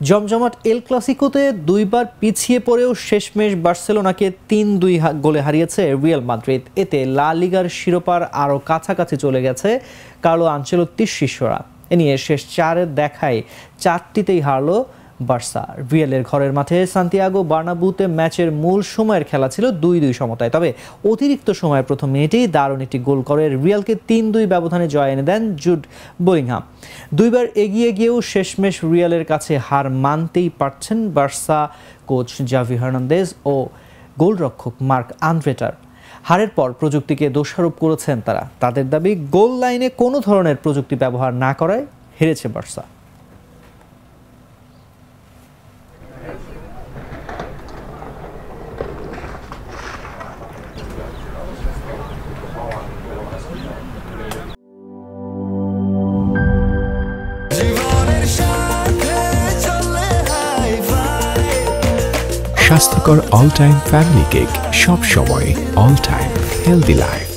জমজমাট এল ক্লাসিকোতে দুইবার পিছিয়ে পড়েও শেষমেশ বার্সেলোনাকে ৩-২ গোলে হারিয়েছে রিয়াল মাদ্রিদ। এতে লা লিগার শিরোপার আরও কাছাকাছি চলে গেছে কার্লো আনচেলত্তির শিষ্যরা। এ নিয়ে শেষ 4 দেখায় 4টিতেই হারল বার্সা। রিয়ালের ঘরের মাঠে সান্তিয়াগো বার্নাব্যুতে ম্যাচের মূল সময়ের খেলা ছিল ২-২ সমতায়। তবে অতিরিক্ত সময়ের প্রথম মিনিটেই দারুণ একটি গোল করে রিয়ালকে ৩-২ ব্যবধানে জয় এনে দেন জুড বেলিংহাম। দুইবার এগিয়ে গিয়েও শেষমেশ রিয়ালের কাছে হার মানতেই পারছেন বার্সা কোচ জাভি হার্নান্দেজ ও গোলরক্ষক মার্ক আন্দ্রেটার। হারের পর প্রযুক্তিকে দোষারোপ করেছেন তারা। তাদের দাবি, গোল লাইনে কোনো ধরনের প্রযুক্তি ব্যবহার না করায় হেরেছে বার্সা। স্বাস্থ্যকর অল টাইম ফ্যামিলি কেক, সব সময় অল টাইম হেলদি লাইফ।